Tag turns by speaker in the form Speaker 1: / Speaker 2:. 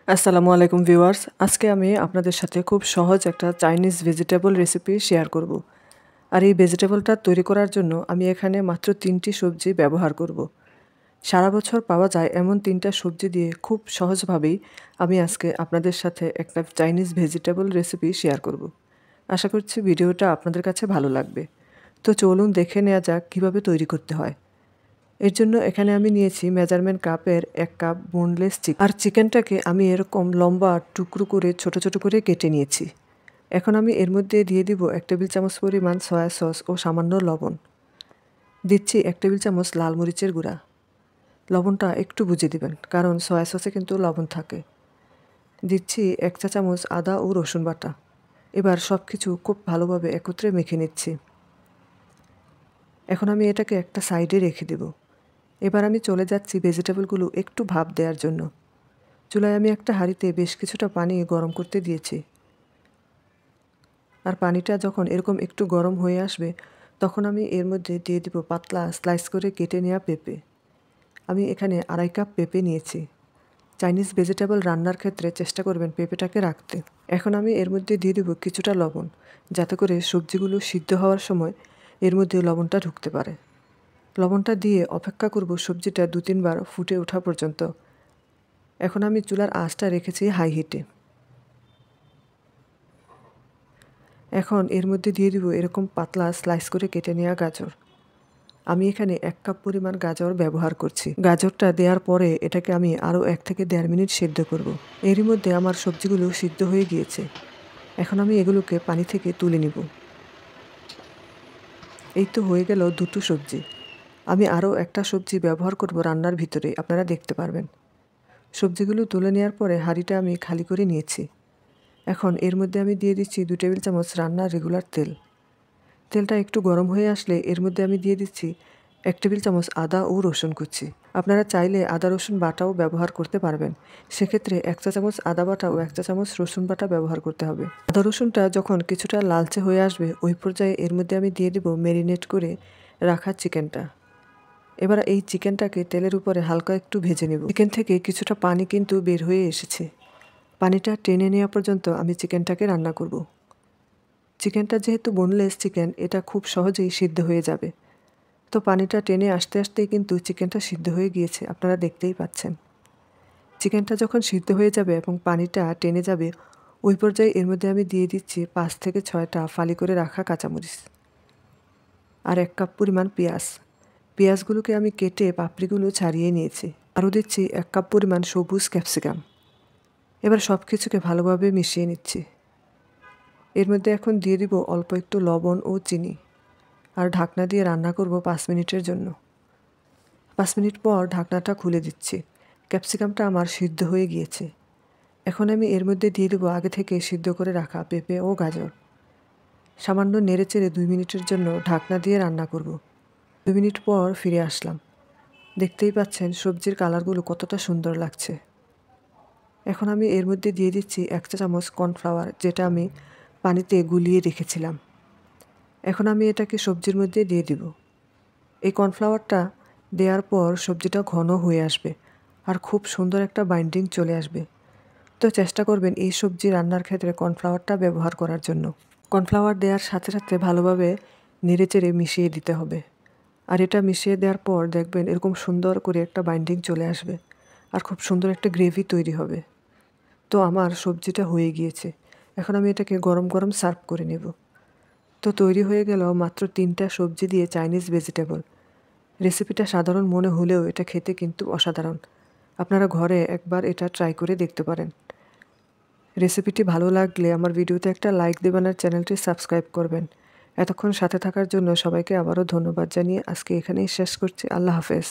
Speaker 1: আসসালামু আলাইকুম ভিউয়ার্স। আজকে আমি আপনাদের সাথে খুব সহজ একটা চাইনিজ ভেজিটেবল রেসিপি শেয়ার করব। আর এই ভেজিটেবলটা তৈরি করার জন্য আমি এখানে মাত্র ৩টি সবজি ব্যবহার করব। সারা বছর পাওয়া যায় এমন ৩টা সবজি দিয়ে খুব সহজভাবেই আমি আজকে আপনাদের সাথে একটা চাইনিজ ভেজিটেবল রেসিপি শেয়ার করব। আশা করছি ভিডিওটা আপনাদের কাছে ভালো লাগবে। তো চলুন দেখে নেওয়া যাক কীভাবে তৈরি করতে হয়। এর জন্য এখানে আমি নিয়েছি মেজারমেন্ট কাপের ১ কাপ বোনলেস চিকেন। আর চিকেনটাকে আমি এরকম লম্বা টুকরো করে ছোট ছোট করে কেটে নিয়েছি। এখন আমি এর মধ্যে দিয়ে দিব ১ টেবিল চামচ পরিমাণ সয়া সস ও সামান্য লবণ। দিচ্ছি ১ টেবিল চামচ লাল মরিচের গুঁড়া। লবণটা একটু বুঝে দিবেন, কারণ সয়া সসে কিন্তু লবণ থাকে। দিচ্ছি ১ চা চামচ আদা ও রসুন বাটা। এবার সব কিছু খুব ভালোভাবে একত্রে মেখে নিচ্ছি। এখন আমি এটাকে একটা সাইডে রেখে দেব। এবার আমি চলে যাচ্ছি ভেজিটেবলগুলো একটু ভাপ দেওয়ার জন্য। চুলায় আমি একটা হাঁড়িতে বেশ কিছুটা পানি গরম করতে দিয়েছি। আর পানিটা যখন এরকম একটু গরম হয়ে আসবে, তখন আমি এর মধ্যে দিয়ে দেব পাতলা স্লাইস করে কেটে নেওয়া পেঁপে। আমি এখানে ২.৫ কাপ পেঁপে নিয়েছি। চাইনিজ ভেজিটেবল রান্নার ক্ষেত্রে চেষ্টা করবেন পেঁপেটাকে রাখতে। এখন আমি এর মধ্যে দিয়ে দেব কিছুটা লবণ, যাতে করে সবজিগুলো সিদ্ধ হওয়ার সময় এর মধ্যে লবণটা ঢুকতে পারে। লবণটা দিয়ে অপেক্ষা করব সবজিটা ২-৩ বার ফুটে ওঠা পর্যন্ত। এখন আমি চুলার আঁচটা রেখেছি হাই হিটে। এখন এর মধ্যে দিয়ে দিব এরকম পাতলা স্লাইস করে কেটে নেওয়া গাজর। আমি এখানে ১ কাপ পরিমাণ গাজর ব্যবহার করছি। গাজরটা দেওয়ার পরে এটাকে আমি আরও ১ থেকে ১.৫ মিনিট সিদ্ধ করব। এরই মধ্যে আমার সবজিগুলো সিদ্ধ হয়ে গিয়েছে। এখন আমি এগুলোকে পানি থেকে তুলে নিব। এই তো হয়ে গেল দুটো সবজি। আমি আরও একটা সবজি ব্যবহার করব রান্নার ভিতরে, আপনারা দেখতে পারবেন। সবজিগুলো তুলে নেওয়ার পরে হাঁড়িটা আমি খালি করে নিয়েছি। এখন এর মধ্যে আমি দিয়ে দিচ্ছি ২ টেবিল চামচ রান্নার রেগুলার তেল। তেলটা একটু গরম হয়ে আসলে এর মধ্যে আমি দিয়ে দিচ্ছি ১ টেবিল চামচ আদা ও রসুন কুচি। আপনারা চাইলে আদা রসুন বাটাও ব্যবহার করতে পারবেন। সেক্ষেত্রে ১ চা চামচ আদা বাটা ও ১ চা চামচ রসুন বাটা ব্যবহার করতে হবে। আদা রসুনটা যখন কিছুটা লালচে হয়ে আসবে, ওই পর্যায়ে এর মধ্যে আমি দিয়ে দেব ম্যারিনেট করে রাখা চিকেনটা। এবার এই চিকেনটাকে তেলের উপরে হালকা একটু ভেজে নেব। চিকেন থেকে কিছুটা পানি কিন্তু বের হয়ে এসেছে। পানিটা টেনে নেওয়া পর্যন্ত আমি চিকেনটাকে রান্না করব। চিকেনটা যেহেতু বোনলেস চিকেন, এটা খুব সহজেই সিদ্ধ হয়ে যাবে। তো পানিটা টেনে আসতে আসতেই কিন্তু চিকেনটা সিদ্ধ হয়ে গিয়েছে, আপনারা দেখতেই পাচ্ছেন। চিকেনটা যখন সিদ্ধ হয়ে যাবে এবং পানিটা টেনে যাবে, ওই পর্যায়ে এর মধ্যে আমি দিয়ে দিচ্ছি ৫ থেকে ৬টা ফালি করে রাখা কাঁচামরিচ আর ১ কাপ পরিমাণ পেঁয়াজ। পেঁয়াজগুলোকে আমি কেটে পাপড়িগুলো ছাড়িয়ে নিয়েছি। আরও দিচ্ছি ১ কাপ পরিমাণ সবুজ ক্যাপসিকাম। এবার সব কিছুকে ভালোভাবে মিশিয়ে নিচ্ছি। এর মধ্যে এখন দিয়ে দিব অল্প একটু লবণ ও চিনি, আর ঢাকনা দিয়ে রান্না করব ৫ মিনিটের জন্য। ৫ মিনিট পর ঢাকনাটা খুলে দিচ্ছি। ক্যাপসিকামটা আমার সিদ্ধ হয়ে গিয়েছে। এখন আমি এর মধ্যে দিয়ে দেবো আগে থেকে সিদ্ধ করে রাখা পেঁপে ও গাজর। সামান্য নেড়েচেড়ে ২ মিনিটের জন্য ঢাকনা দিয়ে রান্না করব। ২ মিনিট পর ফিরে আসলাম। দেখতেই পাচ্ছেন সবজির কালারগুলো কতটা সুন্দর লাগছে। এখন আমি এর মধ্যে দিয়ে দিচ্ছি ১ চা চামচ কর্নফ্লাওয়ার, যেটা আমি পানিতে গুলিয়ে রেখেছিলাম। এখন আমি এটাকে সবজির মধ্যে দিয়ে দিব। এই কর্নফ্লাওয়ারটা দেওয়ার পর সবজিটা ঘন হয়ে আসবে আর খুব সুন্দর একটা বাইন্ডিং চলে আসবে। তো চেষ্টা করবেন এই সবজি রান্নার ক্ষেত্রে কর্নফ্লাওয়ারটা ব্যবহার করার জন্য। কর্নফ্লাওয়ার দেওয়ার সাথে সাথে ভালোভাবে নেড়েচেড়ে মিশিয়ে দিতে হবে। আর এটা মিশিয়ে দেওয়ার পর দেখবেন এরকম সুন্দর করে একটা বাইন্ডিং চলে আসবে আর খুব সুন্দর একটা গ্রেভি তৈরি হবে। তো আমার সবজিটা হয়ে গিয়েছে। এখন আমি এটাকে গরম গরম সার্ভ করে নেব। তো তৈরি হয়ে গেল মাত্র ৩টা সবজি দিয়ে চাইনিজ ভেজিটেবল। রেসিপিটা সাধারণ মনে হলেও এটা খেতে কিন্তু অসাধারণ। আপনারা ঘরে একবার এটা ট্রাই করে দেখতে পারেন। রেসিপিটি ভালো লাগলে আমার ভিডিওতে একটা লাইক দেবেন আর চ্যানেলটি সাবস্ক্রাইব করবেন। এতক্ষণ সাথে থাকার জন্য সবাইকে আবারও ধন্যবাদ জানিয়ে আজকে এখানেই শেষ করছি। আল্লাহ হাফেজ।